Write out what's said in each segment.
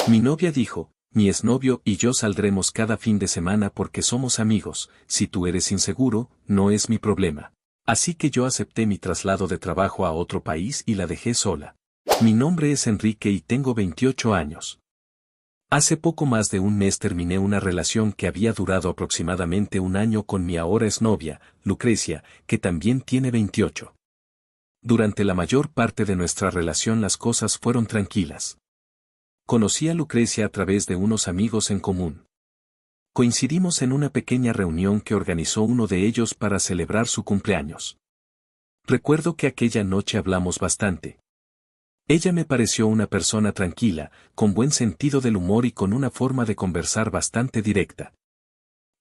Mi novia dijo, mi exnovio y yo saldremos cada fin de semana porque somos amigos, si tú eres inseguro, no es mi problema. Así que yo acepté mi traslado de trabajo a otro país y la dejé sola. Mi nombre es Enrique y tengo 28 años. Hace poco más de un mes terminé una relación que había durado aproximadamente un año con mi ahora exnovia, Lucrecia, que también tiene 28. Durante la mayor parte de nuestra relación las cosas fueron tranquilas. Conocí a Lucrecia a través de unos amigos en común. Coincidimos en una pequeña reunión que organizó uno de ellos para celebrar su cumpleaños. Recuerdo que aquella noche hablamos bastante. Ella me pareció una persona tranquila, con buen sentido del humor y con una forma de conversar bastante directa.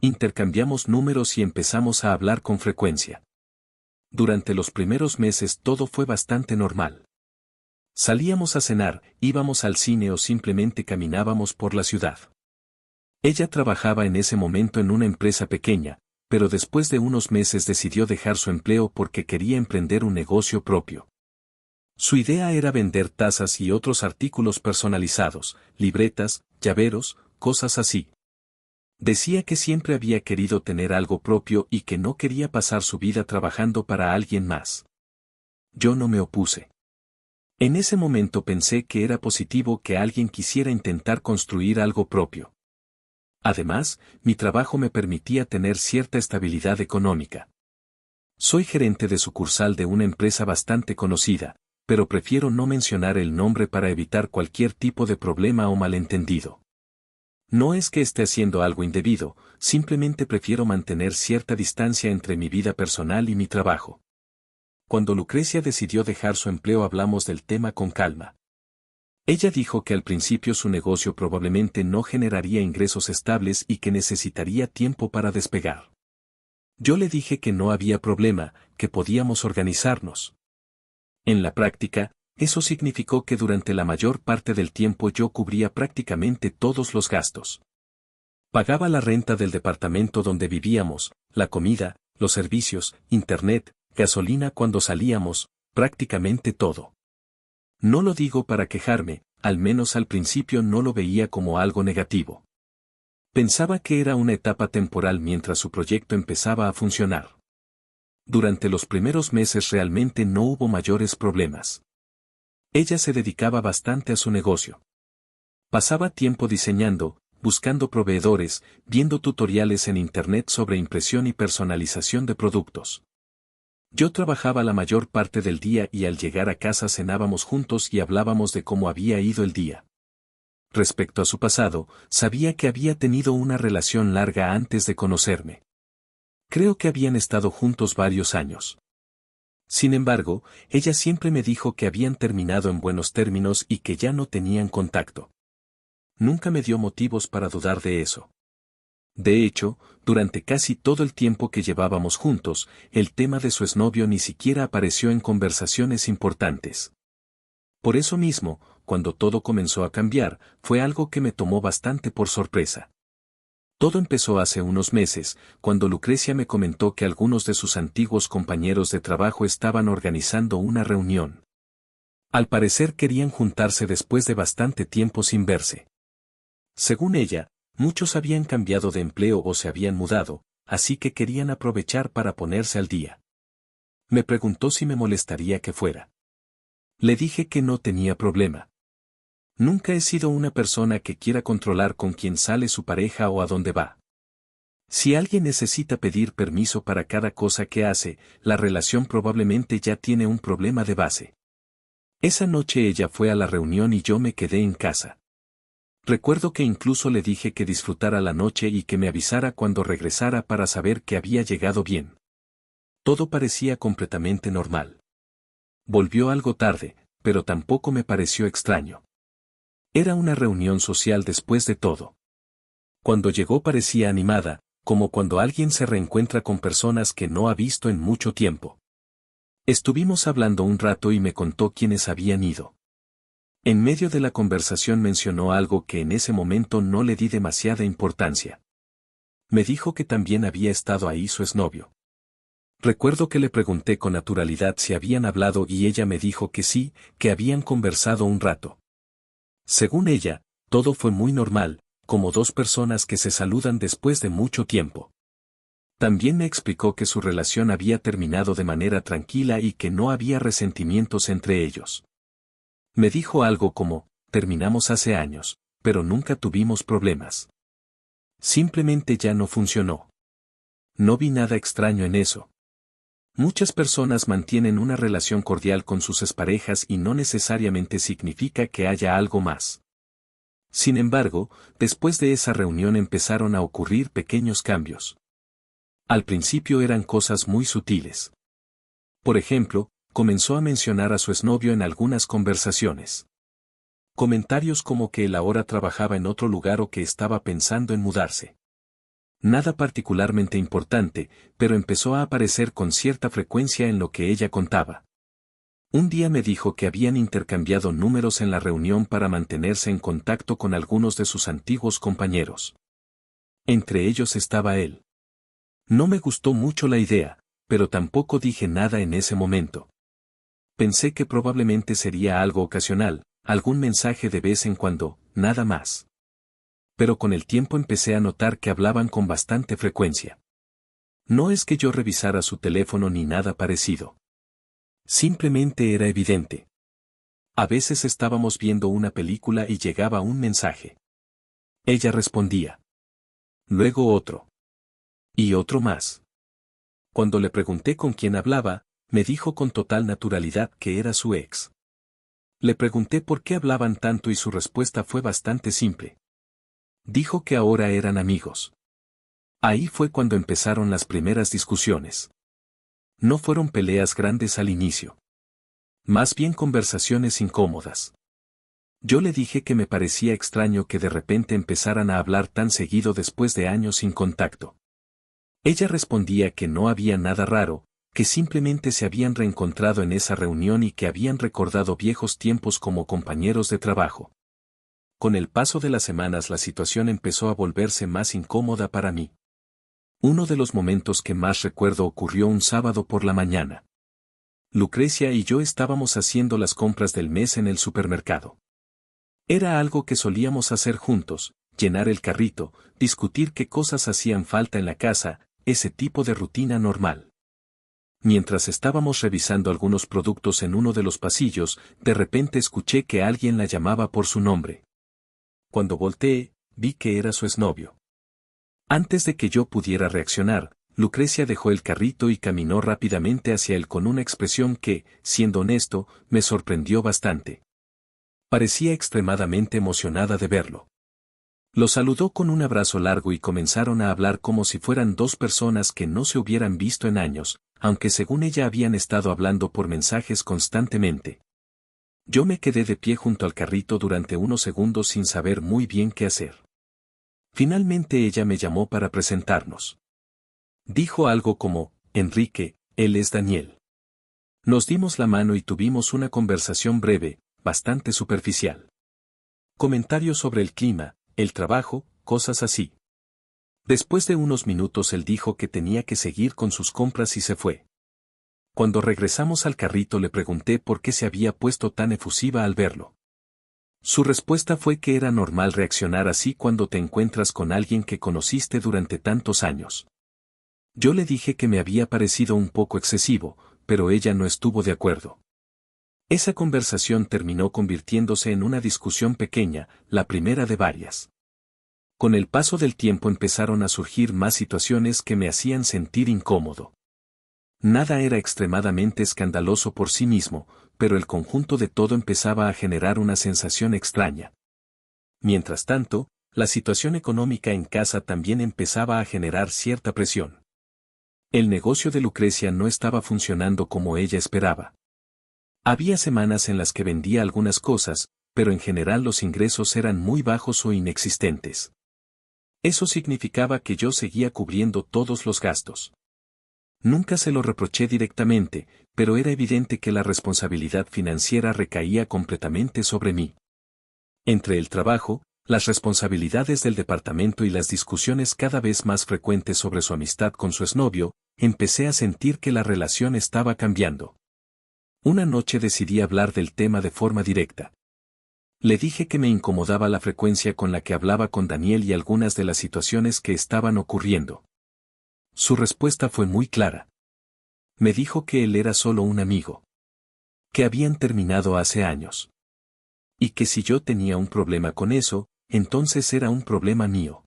Intercambiamos números y empezamos a hablar con frecuencia. Durante los primeros meses todo fue bastante normal. Salíamos a cenar, íbamos al cine o simplemente caminábamos por la ciudad. Ella trabajaba en ese momento en una empresa pequeña, pero después de unos meses decidió dejar su empleo porque quería emprender un negocio propio. Su idea era vender tazas y otros artículos personalizados, libretas, llaveros, cosas así. Decía que siempre había querido tener algo propio y que no quería pasar su vida trabajando para alguien más. Yo no me opuse. En ese momento pensé que era positivo que alguien quisiera intentar construir algo propio. Además, mi trabajo me permitía tener cierta estabilidad económica. Soy gerente de sucursal de una empresa bastante conocida, pero prefiero no mencionar el nombre para evitar cualquier tipo de problema o malentendido. No es que esté haciendo algo indebido, simplemente prefiero mantener cierta distancia entre mi vida personal y mi trabajo. Cuando Lucrecia decidió dejar su empleo hablamos del tema con calma. Ella dijo que al principio su negocio probablemente no generaría ingresos estables y que necesitaría tiempo para despegar. Yo le dije que no había problema, que podíamos organizarnos. En la práctica, eso significó que durante la mayor parte del tiempo yo cubría prácticamente todos los gastos. Pagaba la renta del departamento donde vivíamos, la comida, los servicios, internet, gasolina cuando salíamos, prácticamente todo. No lo digo para quejarme, al menos al principio no lo veía como algo negativo. Pensaba que era una etapa temporal mientras su proyecto empezaba a funcionar. Durante los primeros meses realmente no hubo mayores problemas. Ella se dedicaba bastante a su negocio. Pasaba tiempo diseñando, buscando proveedores, viendo tutoriales en Internet sobre impresión y personalización de productos. Yo trabajaba la mayor parte del día y al llegar a casa cenábamos juntos y hablábamos de cómo había ido el día. Respecto a su pasado, sabía que había tenido una relación larga antes de conocerme. Creo que habían estado juntos varios años. Sin embargo, ella siempre me dijo que habían terminado en buenos términos y que ya no tenían contacto. Nunca me dio motivos para dudar de eso. De hecho, durante casi todo el tiempo que llevábamos juntos, el tema de su exnovio ni siquiera apareció en conversaciones importantes. Por eso mismo, cuando todo comenzó a cambiar, fue algo que me tomó bastante por sorpresa. Todo empezó hace unos meses, cuando Lucrecia me comentó que algunos de sus antiguos compañeros de trabajo estaban organizando una reunión. Al parecer querían juntarse después de bastante tiempo sin verse. Según ella, muchos habían cambiado de empleo o se habían mudado, así que querían aprovechar para ponerse al día. Me preguntó si me molestaría que fuera. Le dije que no tenía problema. Nunca he sido una persona que quiera controlar con quién sale su pareja o a dónde va. Si alguien necesita pedir permiso para cada cosa que hace, la relación probablemente ya tiene un problema de base. Esa noche ella fue a la reunión y yo me quedé en casa. Recuerdo que incluso le dije que disfrutara la noche y que me avisara cuando regresara para saber que había llegado bien. Todo parecía completamente normal. Volvió algo tarde, pero tampoco me pareció extraño. Era una reunión social después de todo. Cuando llegó parecía animada, como cuando alguien se reencuentra con personas que no ha visto en mucho tiempo. Estuvimos hablando un rato y me contó quiénes habían ido. En medio de la conversación mencionó algo que en ese momento no le di demasiada importancia. Me dijo que también había estado ahí su exnovio. Recuerdo que le pregunté con naturalidad si habían hablado y ella me dijo que sí, que habían conversado un rato. Según ella, Todo fue muy normal, como dos personas que se saludan después de mucho tiempo. También me explicó que su relación había terminado de manera tranquila y que no había resentimientos entre ellos. Me dijo algo como, terminamos hace años, pero nunca tuvimos problemas. Simplemente ya no funcionó. No vi nada extraño en eso. Muchas personas mantienen una relación cordial con sus exparejas y no necesariamente significa que haya algo más. Sin embargo, después de esa reunión empezaron a ocurrir pequeños cambios. Al principio eran cosas muy sutiles. Por ejemplo, comenzó a mencionar a su exnovio en algunas conversaciones. Comentarios como que él ahora trabajaba en otro lugar o que estaba pensando en mudarse. Nada particularmente importante, pero empezó a aparecer con cierta frecuencia en lo que ella contaba. Un día me dijo que habían intercambiado números en la reunión para mantenerse en contacto con algunos de sus antiguos compañeros. Entre ellos estaba él. No me gustó mucho la idea, pero tampoco dije nada en ese momento. Pensé que probablemente sería algo ocasional, algún mensaje de vez en cuando, nada más. Pero con el tiempo empecé a notar que hablaban con bastante frecuencia. No es que yo revisara su teléfono ni nada parecido. Simplemente era evidente. A veces estábamos viendo una película y llegaba un mensaje. Ella respondía. Luego otro. Y otro más. Cuando le pregunté con quién hablaba, me dijo con total naturalidad que era su ex. Le pregunté por qué hablaban tanto y su respuesta fue bastante simple. Dijo que ahora eran amigos. Ahí fue cuando empezaron las primeras discusiones. No fueron peleas grandes al inicio. Más bien conversaciones incómodas. Yo le dije que me parecía extraño que de repente empezaran a hablar tan seguido después de años sin contacto. Ella respondía que no había nada raro, que simplemente se habían reencontrado en esa reunión y que habían recordado viejos tiempos como compañeros de trabajo. Con el paso de las semanas la situación empezó a volverse más incómoda para mí. Uno de los momentos que más recuerdo ocurrió un sábado por la mañana. Lucrecia y yo estábamos haciendo las compras del mes en el supermercado. Era algo que solíamos hacer juntos, llenar el carrito, discutir qué cosas hacían falta en la casa, ese tipo de rutina normal. Mientras estábamos revisando algunos productos en uno de los pasillos, de repente escuché que alguien la llamaba por su nombre. Cuando volteé, vi que era su exnovio. Antes de que yo pudiera reaccionar, Lucrecia dejó el carrito y caminó rápidamente hacia él con una expresión que, siendo honesto, me sorprendió bastante. Parecía extremadamente emocionada de verlo. Lo saludó con un abrazo largo y comenzaron a hablar como si fueran dos personas que no se hubieran visto en años, aunque según ella habían estado hablando por mensajes constantemente. Yo me quedé de pie junto al carrito durante unos segundos sin saber muy bien qué hacer. Finalmente ella me llamó para presentarnos. Dijo algo como, Enrique, él es Daniel. Nos dimos la mano y tuvimos una conversación breve, bastante superficial. Comentarios sobre el clima, el trabajo, cosas así. Después de unos minutos él dijo que tenía que seguir con sus compras y se fue. Cuando regresamos al carrito le pregunté por qué se había puesto tan efusiva al verlo. Su respuesta fue que era normal reaccionar así cuando te encuentras con alguien que conociste durante tantos años. Yo le dije que me había parecido un poco excesivo, pero ella no estuvo de acuerdo. Esa conversación terminó convirtiéndose en una discusión pequeña, la primera de varias. Con el paso del tiempo empezaron a surgir más situaciones que me hacían sentir incómodo. Nada era extremadamente escandaloso por sí mismo, pero el conjunto de todo empezaba a generar una sensación extraña. Mientras tanto, la situación económica en casa también empezaba a generar cierta presión. El negocio de Lucrecia no estaba funcionando como ella esperaba. Había semanas en las que vendía algunas cosas, pero en general los ingresos eran muy bajos o inexistentes. Eso significaba que yo seguía cubriendo todos los gastos. Nunca se lo reproché directamente, pero era evidente que la responsabilidad financiera recaía completamente sobre mí. Entre el trabajo, las responsabilidades del departamento y las discusiones cada vez más frecuentes sobre su amistad con su exnovio, empecé a sentir que la relación estaba cambiando. Una noche decidí hablar del tema de forma directa. Le dije que me incomodaba la frecuencia con la que hablaba con Daniel y algunas de las situaciones que estaban ocurriendo. Su respuesta fue muy clara. Me dijo que él era solo un amigo. Que habían terminado hace años. Y que si yo tenía un problema con eso, entonces era un problema mío.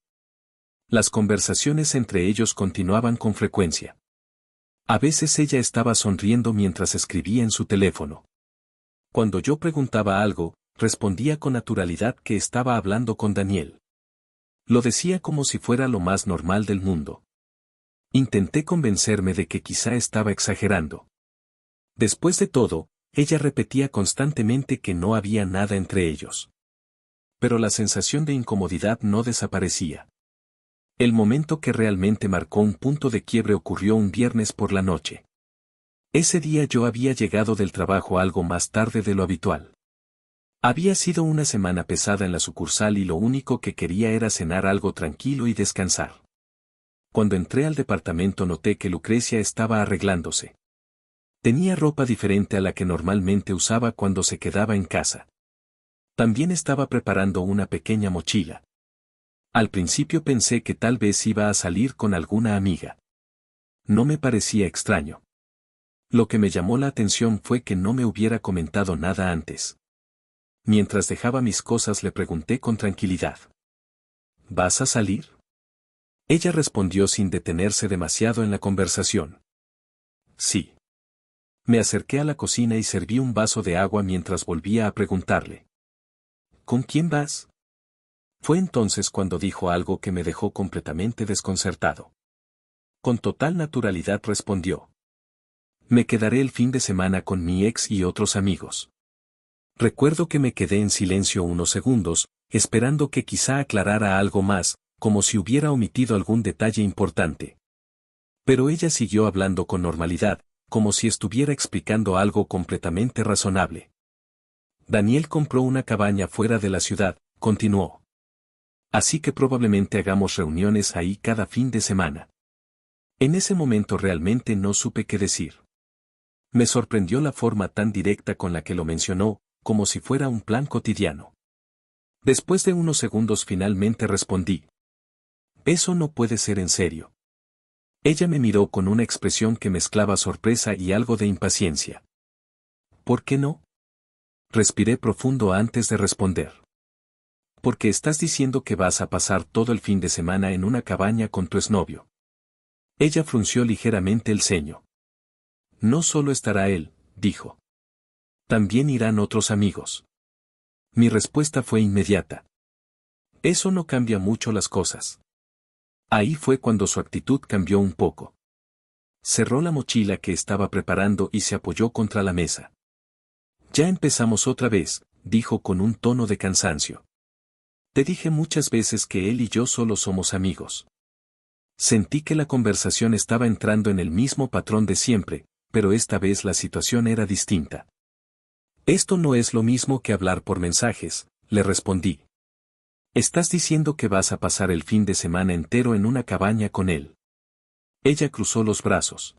Las conversaciones entre ellos continuaban con frecuencia. A veces ella estaba sonriendo mientras escribía en su teléfono. Cuando yo preguntaba algo, respondía con naturalidad que estaba hablando con Daniel. Lo decía como si fuera lo más normal del mundo. Intenté convencerme de que quizá estaba exagerando. Después de todo, ella repetía constantemente que no había nada entre ellos. Pero la sensación de incomodidad no desaparecía. El momento que realmente marcó un punto de quiebre ocurrió un viernes por la noche. Ese día yo había llegado del trabajo algo más tarde de lo habitual. Había sido una semana pesada en la sucursal y lo único que quería era cenar algo tranquilo y descansar. Cuando entré al departamento noté que Lucrecia estaba arreglándose. Tenía ropa diferente a la que normalmente usaba cuando se quedaba en casa. También estaba preparando una pequeña mochila. Al principio pensé que tal vez iba a salir con alguna amiga. No me parecía extraño. Lo que me llamó la atención fue que no me hubiera comentado nada antes. Mientras dejaba mis cosas le pregunté con tranquilidad. ¿Vas a salir? Ella respondió sin detenerse demasiado en la conversación. Sí. Me acerqué a la cocina y serví un vaso de agua mientras volvía a preguntarle. ¿Con quién vas? Fue entonces cuando dijo algo que me dejó completamente desconcertado. Con total naturalidad respondió. Me quedaré el fin de semana con mi ex y otros amigos. Recuerdo que me quedé en silencio unos segundos, esperando que quizá aclarara algo más, como si hubiera omitido algún detalle importante. Pero ella siguió hablando con normalidad, como si estuviera explicando algo completamente razonable. Daniel compró una cabaña fuera de la ciudad, continuó. Así que probablemente hagamos reuniones ahí cada fin de semana. En ese momento realmente no supe qué decir. Me sorprendió la forma tan directa con la que lo mencionó, como si fuera un plan cotidiano. Después de unos segundos finalmente respondí. Eso no puede ser en serio. Ella me miró con una expresión que mezclaba sorpresa y algo de impaciencia. ¿Por qué no? Respiré profundo antes de responder. Porque estás diciendo que vas a pasar todo el fin de semana en una cabaña con tu exnovio. Ella frunció ligeramente el ceño. No solo estará él, dijo. También irán otros amigos. Mi respuesta fue inmediata. Eso no cambia mucho las cosas. Ahí fue cuando su actitud cambió un poco. Cerró la mochila que estaba preparando y se apoyó contra la mesa. Ya empezamos otra vez, dijo con un tono de cansancio. Te dije muchas veces que él y yo solo somos amigos. Sentí que la conversación estaba entrando en el mismo patrón de siempre, pero esta vez la situación era distinta. Esto no es lo mismo que hablar por mensajes, le respondí. Estás diciendo que vas a pasar el fin de semana entero en una cabaña con él. Ella cruzó los brazos.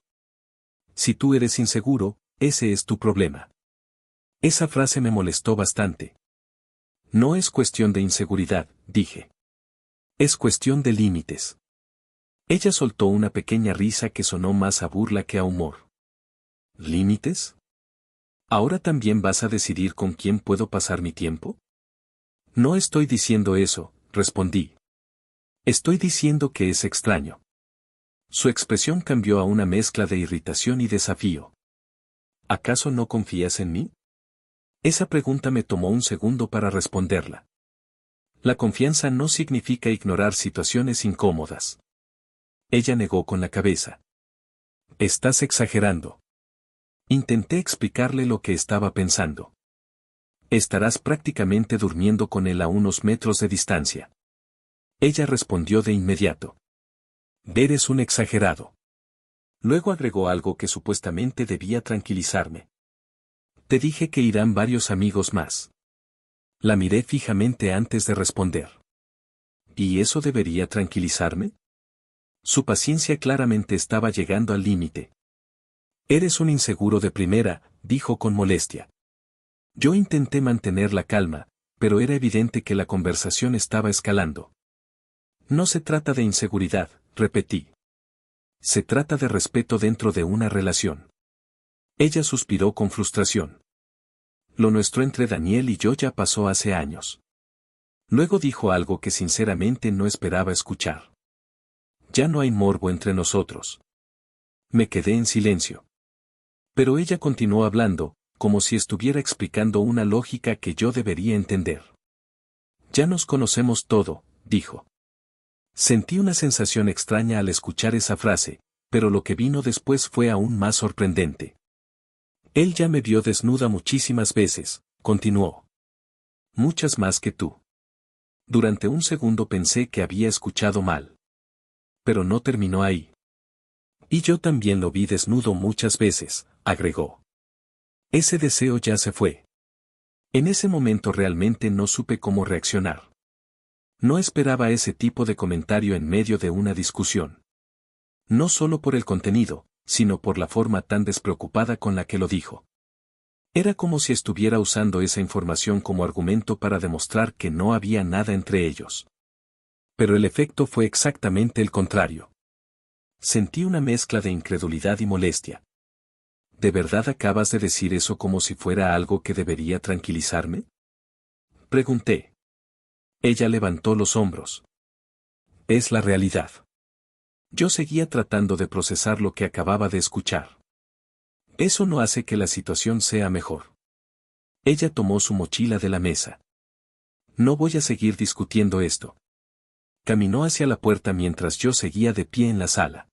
Si tú eres inseguro, ese es tu problema. Esa frase me molestó bastante. No es cuestión de inseguridad, dije. Es cuestión de límites. Ella soltó una pequeña risa que sonó más a burla que a humor. ¿Límites? ¿Ahora también vas a decidir con quién puedo pasar mi tiempo? No estoy diciendo eso, respondí. Estoy diciendo que es extraño. Su expresión cambió a una mezcla de irritación y desafío. ¿Acaso no confías en mí? Esa pregunta me tomó un segundo para responderla. La confianza no significa ignorar situaciones incómodas. Ella negó con la cabeza. Estás exagerando. Intenté explicarle lo que estaba pensando. Estarás prácticamente durmiendo con él a unos metros de distancia. Ella respondió de inmediato. Eres un exagerado. Luego agregó algo que supuestamente debía tranquilizarme. Te dije que irán varios amigos más. La miré fijamente antes de responder. ¿Y eso debería tranquilizarme? Su paciencia claramente estaba llegando al límite. Eres un inseguro de primera, dijo con molestia. Yo intenté mantener la calma, pero era evidente que la conversación estaba escalando. No se trata de inseguridad, repetí. Se trata de respeto dentro de una relación. Ella suspiró con frustración. Lo nuestro entre Daniel y yo ya pasó hace años. Luego dijo algo que sinceramente no esperaba escuchar. Ya no hay morbo entre nosotros. Me quedé en silencio. Pero ella continuó hablando, como si estuviera explicando una lógica que yo debería entender. Ya nos conocemos todo, dijo. Sentí una sensación extraña al escuchar esa frase, pero lo que vino después fue aún más sorprendente. Él ya me vio desnuda muchísimas veces, continuó. Muchas más que tú. Durante un segundo pensé que había escuchado mal. Pero no terminó ahí. Y yo también lo vi desnudo muchas veces, agregó. Ese deseo ya se fue. En ese momento realmente no supe cómo reaccionar. No esperaba ese tipo de comentario en medio de una discusión. No solo por el contenido, sino por la forma tan despreocupada con la que lo dijo. Era como si estuviera usando esa información como argumento para demostrar que no había nada entre ellos. Pero el efecto fue exactamente el contrario. Sentí una mezcla de incredulidad y molestia. ¿De verdad acabas de decir eso como si fuera algo que debería tranquilizarme? Pregunté. Ella levantó los hombros. Es la realidad. Yo seguía tratando de procesar lo que acababa de escuchar. Eso no hace que la situación sea mejor. Ella tomó su mochila de la mesa. No voy a seguir discutiendo esto. Caminó hacia la puerta mientras yo seguía de pie en la sala.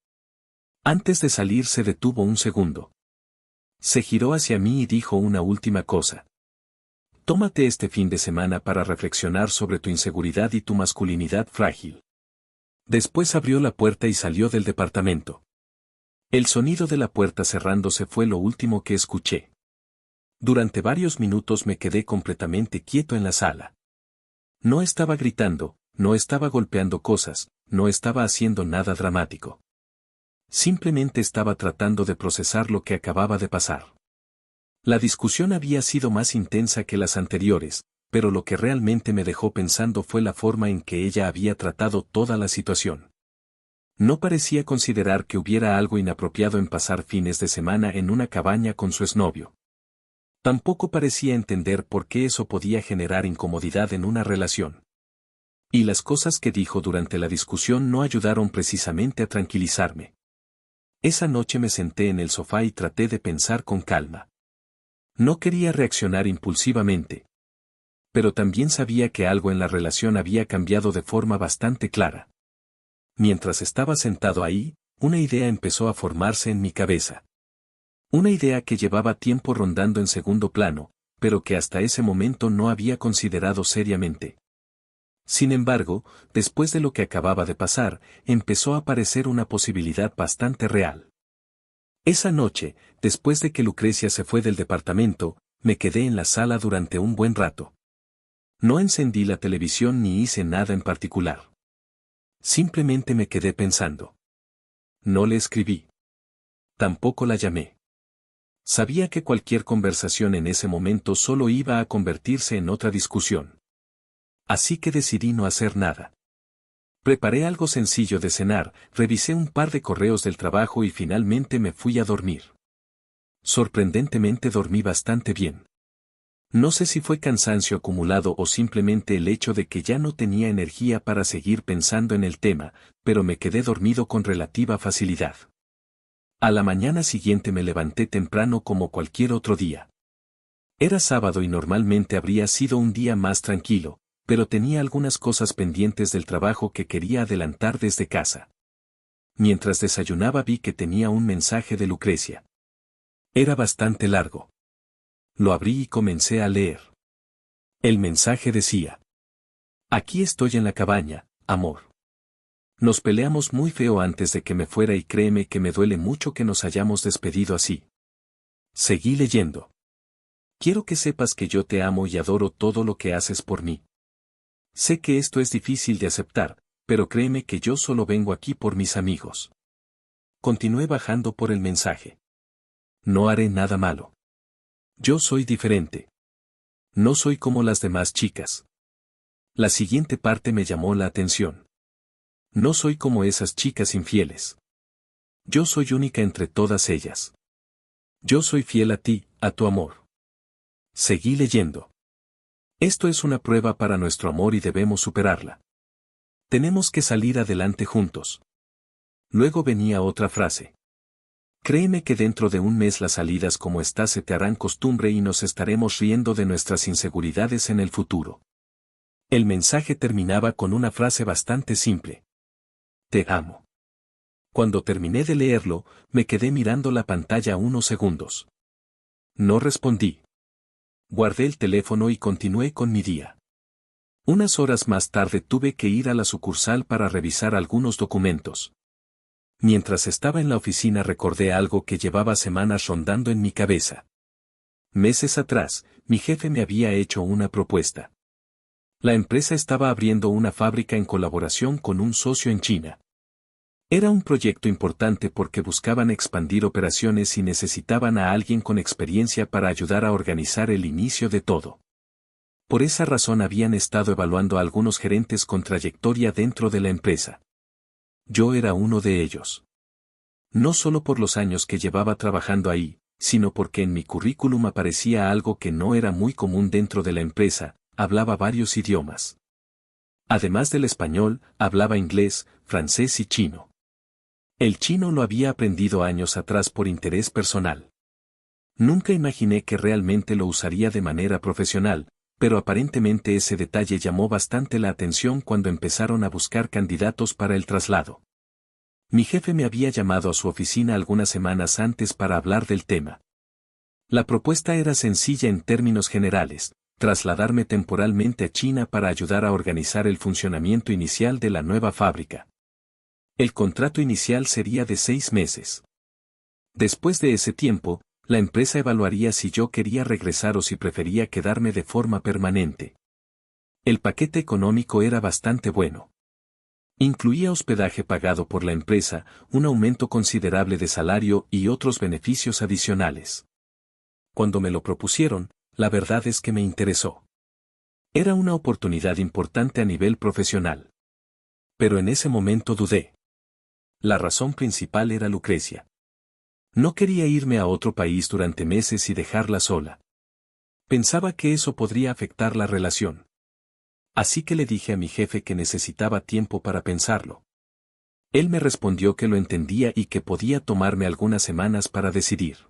Antes de salir se detuvo un segundo. Se giró hacia mí y dijo una última cosa. Tómate este fin de semana para reflexionar sobre tu inseguridad y tu masculinidad frágil. Después abrió la puerta y salió del departamento. El sonido de la puerta cerrándose fue lo último que escuché. Durante varios minutos me quedé completamente quieto en la sala. No estaba gritando, no estaba golpeando cosas, no estaba haciendo nada dramático. Simplemente estaba tratando de procesar lo que acababa de pasar. La discusión había sido más intensa que las anteriores, pero lo que realmente me dejó pensando fue la forma en que ella había tratado toda la situación. No parecía considerar que hubiera algo inapropiado en pasar fines de semana en una cabaña con su exnovio. Tampoco parecía entender por qué eso podía generar incomodidad en una relación. Y las cosas que dijo durante la discusión no ayudaron precisamente a tranquilizarme. Esa noche me senté en el sofá y traté de pensar con calma. No quería reaccionar impulsivamente. Pero también sabía que algo en la relación había cambiado de forma bastante clara. Mientras estaba sentado ahí, una idea empezó a formarse en mi cabeza. Una idea que llevaba tiempo rondando en segundo plano, pero que hasta ese momento no había considerado seriamente. Sin embargo, después de lo que acababa de pasar, empezó a aparecer una posibilidad bastante real. Esa noche, después de que Lucrecia se fue del departamento, me quedé en la sala durante un buen rato. No encendí la televisión ni hice nada en particular. Simplemente me quedé pensando. No le escribí. Tampoco la llamé. Sabía que cualquier conversación en ese momento solo iba a convertirse en otra discusión. Así que decidí no hacer nada. Preparé algo sencillo de cenar, revisé un par de correos del trabajo y finalmente me fui a dormir. Sorprendentemente dormí bastante bien. No sé si fue cansancio acumulado o simplemente el hecho de que ya no tenía energía para seguir pensando en el tema, pero me quedé dormido con relativa facilidad. A la mañana siguiente me levanté temprano como cualquier otro día. Era sábado y normalmente habría sido un día más tranquilo, pero tenía algunas cosas pendientes del trabajo que quería adelantar desde casa. Mientras desayunaba vi que tenía un mensaje de Lucrecia. Era bastante largo. Lo abrí y comencé a leer. El mensaje decía: Aquí estoy en la cabaña, amor. Nos peleamos muy feo antes de que me fuera y créeme que me duele mucho que nos hayamos despedido así. Seguí leyendo. Quiero que sepas que yo te amo y adoro todo lo que haces por mí. Sé que esto es difícil de aceptar, pero créeme que yo solo vengo aquí por mis amigos. Continué bajando por el mensaje. No haré nada malo. Yo soy diferente. No soy como las demás chicas. La siguiente parte me llamó la atención. No soy como esas chicas infieles. Yo soy única entre todas ellas. Yo soy fiel a ti, a tu amor. Seguí leyendo. Esto es una prueba para nuestro amor y debemos superarla. Tenemos que salir adelante juntos. Luego venía otra frase. Créeme que dentro de un mes las salidas como esta se te harán costumbre y nos estaremos riendo de nuestras inseguridades en el futuro. El mensaje terminaba con una frase bastante simple. Te amo. Cuando terminé de leerlo, me quedé mirando la pantalla unos segundos. No respondí. Guardé el teléfono y continué con mi día. Unas horas más tarde tuve que ir a la sucursal para revisar algunos documentos. Mientras estaba en la oficina recordé algo que llevaba semanas rondando en mi cabeza. Meses atrás, mi jefe me había hecho una propuesta. La empresa estaba abriendo una fábrica en colaboración con un socio en China. Era un proyecto importante porque buscaban expandir operaciones y necesitaban a alguien con experiencia para ayudar a organizar el inicio de todo. Por esa razón habían estado evaluando a algunos gerentes con trayectoria dentro de la empresa. Yo era uno de ellos. No solo por los años que llevaba trabajando ahí, sino porque en mi currículum aparecía algo que no era muy común dentro de la empresa, hablaba varios idiomas. Además del español, hablaba inglés, francés y chino. El chino lo había aprendido años atrás por interés personal. Nunca imaginé que realmente lo usaría de manera profesional, pero aparentemente ese detalle llamó bastante la atención cuando empezaron a buscar candidatos para el traslado. Mi jefe me había llamado a su oficina algunas semanas antes para hablar del tema. La propuesta era sencilla en términos generales, trasladarme temporalmente a China para ayudar a organizar el funcionamiento inicial de la nueva fábrica. El contrato inicial sería de 6 meses. Después de ese tiempo, la empresa evaluaría si yo quería regresar o si prefería quedarme de forma permanente. El paquete económico era bastante bueno. Incluía hospedaje pagado por la empresa, un aumento considerable de salario y otros beneficios adicionales. Cuando me lo propusieron, la verdad es que me interesó. Era una oportunidad importante a nivel profesional. Pero en ese momento dudé. La razón principal era Lucrecia. No quería irme a otro país durante meses y dejarla sola. Pensaba que eso podría afectar la relación. Así que le dije a mi jefe que necesitaba tiempo para pensarlo. Él me respondió que lo entendía y que podía tomarme algunas semanas para decidir.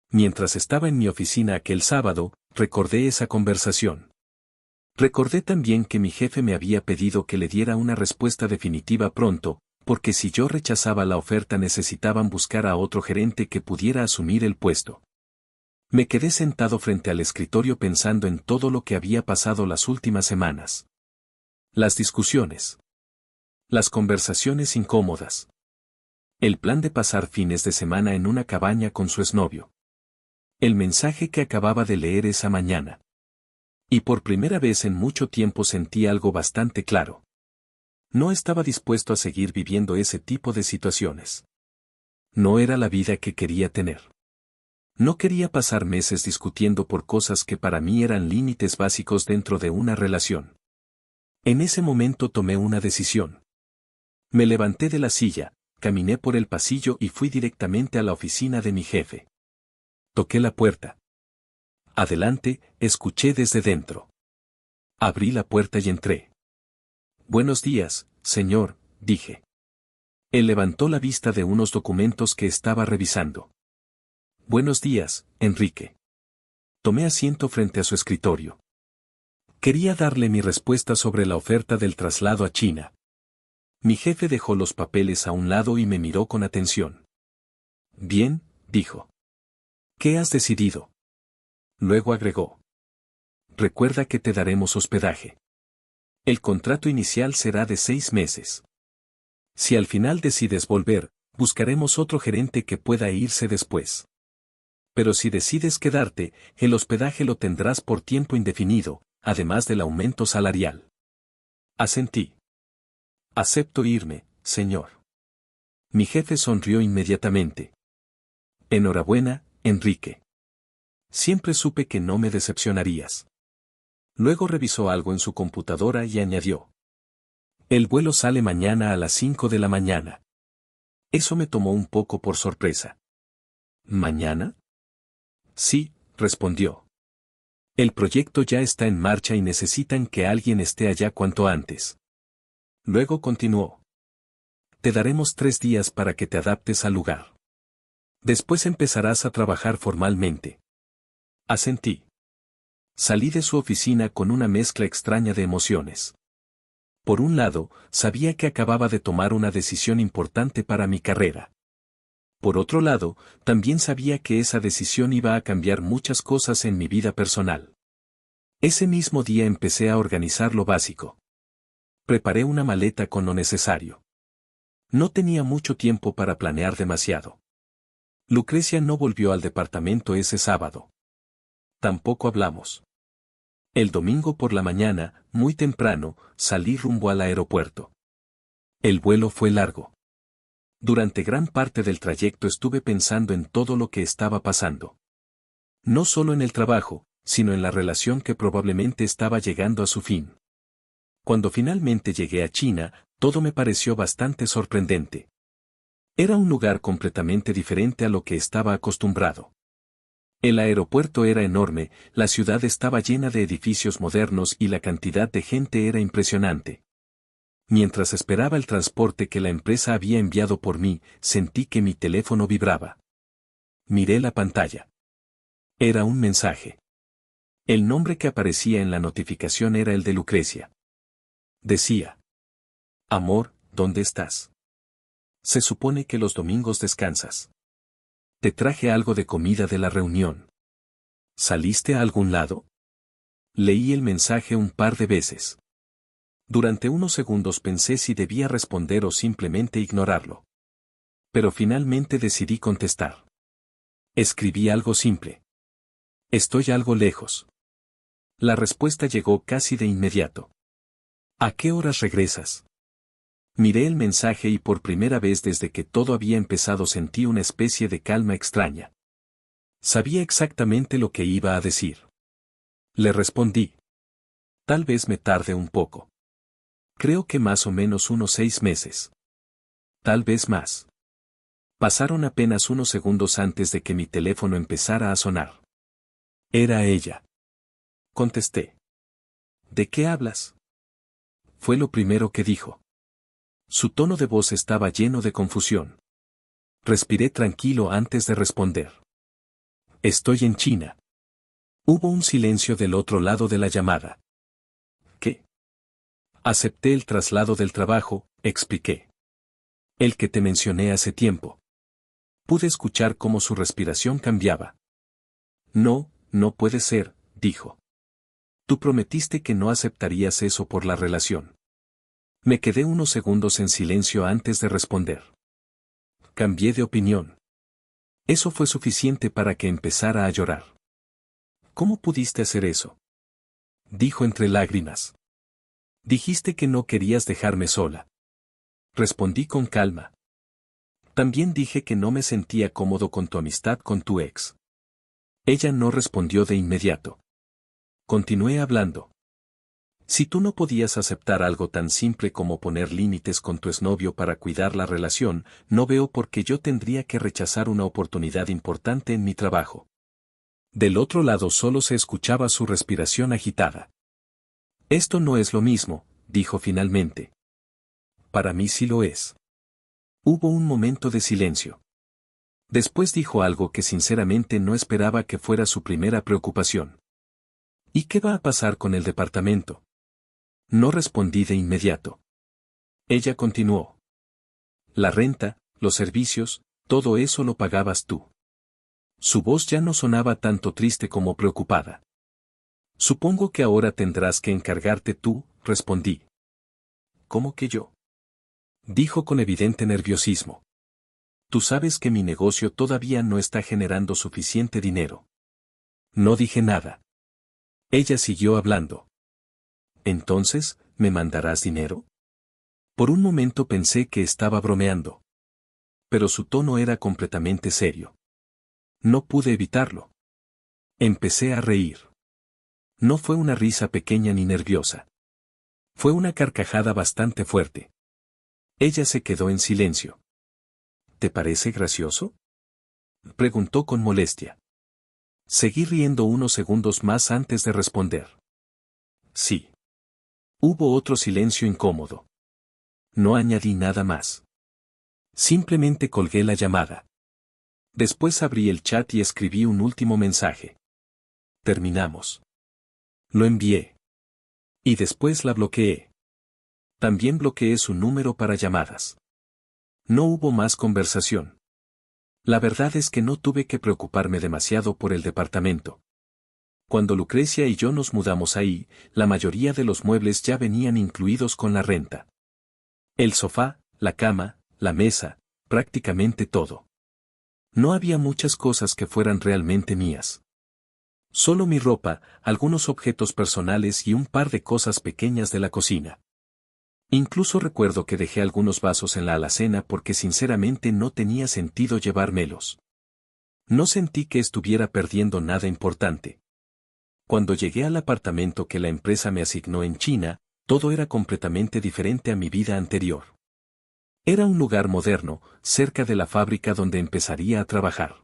Mientras estaba en mi oficina aquel sábado, recordé esa conversación. Recordé también que mi jefe me había pedido que le diera una respuesta definitiva pronto, porque si yo rechazaba la oferta necesitaban buscar a otro gerente que pudiera asumir el puesto. Me quedé sentado frente al escritorio pensando en todo lo que había pasado las últimas semanas. Las discusiones. Las conversaciones incómodas. El plan de pasar fines de semana en una cabaña con su exnovio. El mensaje que acababa de leer esa mañana. Y por primera vez en mucho tiempo sentí algo bastante claro. No estaba dispuesto a seguir viviendo ese tipo de situaciones. No era la vida que quería tener. No quería pasar meses discutiendo por cosas que para mí eran límites básicos dentro de una relación. En ese momento tomé una decisión. Me levanté de la silla, caminé por el pasillo y fui directamente a la oficina de mi jefe. Toqué la puerta. Adelante, escuché desde dentro. Abrí la puerta y entré. Buenos días, señor, dije. Él levantó la vista de unos documentos que estaba revisando. Buenos días, Enrique. Tomé asiento frente a su escritorio. Quería darle mi respuesta sobre la oferta del traslado a China. Mi jefe dejó los papeles a un lado y me miró con atención. Bien, dijo. ¿Qué has decidido? Luego agregó. Recuerda que te daremos hospedaje. El contrato inicial será de 6 meses. Si al final decides volver, buscaremos otro gerente que pueda irse después. Pero si decides quedarte, el hospedaje lo tendrás por tiempo indefinido, además del aumento salarial. Asentí. Acepto irme, señor. Mi jefe sonrió inmediatamente. Enhorabuena, Enrique. Siempre supe que no me decepcionarías. Luego revisó algo en su computadora y añadió: el vuelo sale mañana a las 5 de la mañana. Eso me tomó un poco por sorpresa. ¿Mañana? Sí, respondió. El proyecto ya está en marcha y necesitan que alguien esté allá cuanto antes. Luego continuó: te daremos 3 días para que te adaptes al lugar. Después empezarás a trabajar formalmente. Asentí. Salí de su oficina con una mezcla extraña de emociones. Por un lado, sabía que acababa de tomar una decisión importante para mi carrera. Por otro lado, también sabía que esa decisión iba a cambiar muchas cosas en mi vida personal. Ese mismo día empecé a organizar lo básico. Preparé una maleta con lo necesario. No tenía mucho tiempo para planear demasiado. Lucrecia no volvió al departamento ese sábado. Tampoco hablamos. El domingo por la mañana, muy temprano, salí rumbo al aeropuerto. El vuelo fue largo. Durante gran parte del trayecto estuve pensando en todo lo que estaba pasando. No solo en el trabajo, sino en la relación que probablemente estaba llegando a su fin. Cuando finalmente llegué a China, todo me pareció bastante sorprendente. Era un lugar completamente diferente a lo que estaba acostumbrado. El aeropuerto era enorme, la ciudad estaba llena de edificios modernos y la cantidad de gente era impresionante. Mientras esperaba el transporte que la empresa había enviado por mí, sentí que mi teléfono vibraba. Miré la pantalla. Era un mensaje. El nombre que aparecía en la notificación era el de Lucrecia. Decía: amor, ¿dónde estás? Se supone que los domingos descansas. Te traje algo de comida de la reunión. ¿Saliste a algún lado? Leí el mensaje un par de veces. Durante unos segundos pensé si debía responder o simplemente ignorarlo. Pero finalmente decidí contestar. Escribí algo simple. Estoy algo lejos. La respuesta llegó casi de inmediato. ¿A qué horas regresas? Miré el mensaje y por primera vez desde que todo había empezado sentí una especie de calma extraña. Sabía exactamente lo que iba a decir. Le respondí: tal vez me tarde un poco. Creo que más o menos unos 6 meses. Tal vez más. Pasaron apenas unos segundos antes de que mi teléfono empezara a sonar. Era ella. Contesté. ¿De qué hablas? Fue lo primero que dijo. Su tono de voz estaba lleno de confusión. Respiré tranquilo antes de responder. Estoy en China. Hubo un silencio del otro lado de la llamada. ¿Qué? Acepté el traslado del trabajo, expliqué. El que te mencioné hace tiempo. Pude escuchar cómo su respiración cambiaba. No, no puede ser, dijo. Tú prometiste que no aceptarías eso por la relación. Me quedé unos segundos en silencio antes de responder. Cambié de opinión. Eso fue suficiente para que empezara a llorar. ¿Cómo pudiste hacer eso? Dijo entre lágrimas. Dijiste que no querías dejarme sola. Respondí con calma. También dije que no me sentía cómodo con tu amistad con tu ex. Ella no respondió de inmediato. Continué hablando. Si tú no podías aceptar algo tan simple como poner límites con tu exnovio para cuidar la relación, no veo por qué yo tendría que rechazar una oportunidad importante en mi trabajo. Del otro lado solo se escuchaba su respiración agitada. Esto no es lo mismo, dijo finalmente. Para mí sí lo es. Hubo un momento de silencio. Después dijo algo que sinceramente no esperaba que fuera su primera preocupación. ¿Y qué va a pasar con el departamento? No respondí de inmediato. Ella continuó. La renta, los servicios, todo eso lo pagabas tú. Su voz ya no sonaba tanto triste como preocupada. Supongo que ahora tendrás que encargarte tú, respondí. ¿Cómo que yo? Dijo con evidente nerviosismo. Tú sabes que mi negocio todavía no está generando suficiente dinero. No dije nada. Ella siguió hablando. Entonces, ¿me mandarás dinero? Por un momento pensé que estaba bromeando. Pero su tono era completamente serio. No pude evitarlo. Empecé a reír. No fue una risa pequeña ni nerviosa. Fue una carcajada bastante fuerte. Ella se quedó en silencio. ¿Te parece gracioso?, preguntó con molestia. Seguí riendo unos segundos más antes de responder. Sí. Hubo otro silencio incómodo. No añadí nada más. Simplemente colgué la llamada. Después abrí el chat y escribí un último mensaje. Terminamos. Lo envié. Y después la bloqueé. También bloqueé su número para llamadas. No hubo más conversación. La verdad es que no tuve que preocuparme demasiado por el departamento. Cuando Lucrecia y yo nos mudamos ahí, la mayoría de los muebles ya venían incluidos con la renta. El sofá, la cama, la mesa, prácticamente todo. No había muchas cosas que fueran realmente mías. Solo mi ropa, algunos objetos personales y un par de cosas pequeñas de la cocina. Incluso recuerdo que dejé algunos vasos en la alacena porque sinceramente no tenía sentido llevármelos. No sentí que estuviera perdiendo nada importante. Cuando llegué al apartamento que la empresa me asignó en China, todo era completamente diferente a mi vida anterior. Era un lugar moderno, cerca de la fábrica donde empezaría a trabajar.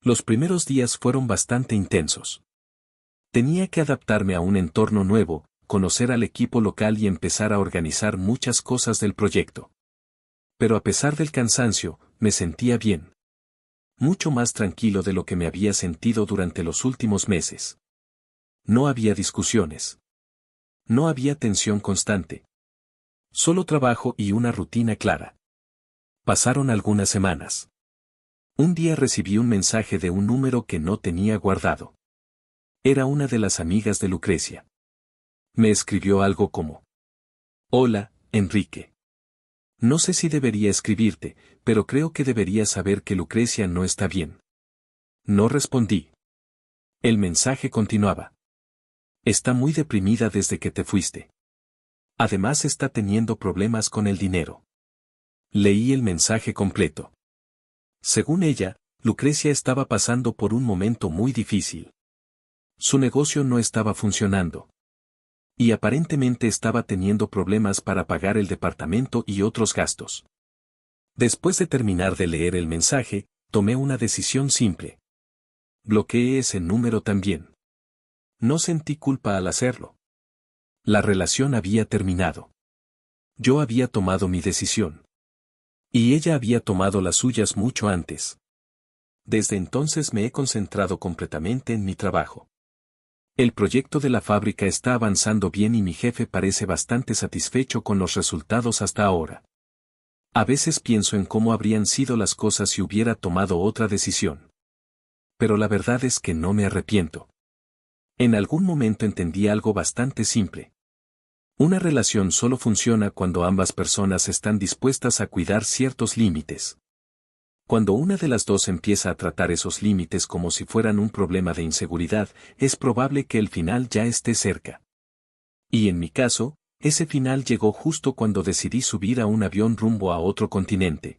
Los primeros días fueron bastante intensos. Tenía que adaptarme a un entorno nuevo, conocer al equipo local y empezar a organizar muchas cosas del proyecto. Pero a pesar del cansancio, me sentía bien. Mucho más tranquilo de lo que me había sentido durante los últimos meses. No había discusiones. No había tensión constante. Solo trabajo y una rutina clara. Pasaron algunas semanas. Un día recibí un mensaje de un número que no tenía guardado. Era una de las amigas de Lucrecia. Me escribió algo como: Hola, Enrique. No sé si debería escribirte, pero creo que deberías saber que Lucrecia no está bien. No respondí. El mensaje continuaba. Está muy deprimida desde que te fuiste. Además está teniendo problemas con el dinero. Leí el mensaje completo. Según ella, Lucrecia estaba pasando por un momento muy difícil. Su negocio no estaba funcionando. Y aparentemente estaba teniendo problemas para pagar el departamento y otros gastos. Después de terminar de leer el mensaje, tomé una decisión simple. Bloqueé ese número también. No sentí culpa al hacerlo. La relación había terminado. Yo había tomado mi decisión. Y ella había tomado las suyas mucho antes. Desde entonces me he concentrado completamente en mi trabajo. El proyecto de la fábrica está avanzando bien y mi jefe parece bastante satisfecho con los resultados hasta ahora. A veces pienso en cómo habrían sido las cosas si hubiera tomado otra decisión. Pero la verdad es que no me arrepiento. En algún momento entendí algo bastante simple. Una relación solo funciona cuando ambas personas están dispuestas a cuidar ciertos límites. Cuando una de las dos empieza a tratar esos límites como si fueran un problema de inseguridad, es probable que el final ya esté cerca. Y en mi caso, ese final llegó justo cuando decidí subir a un avión rumbo a otro continente.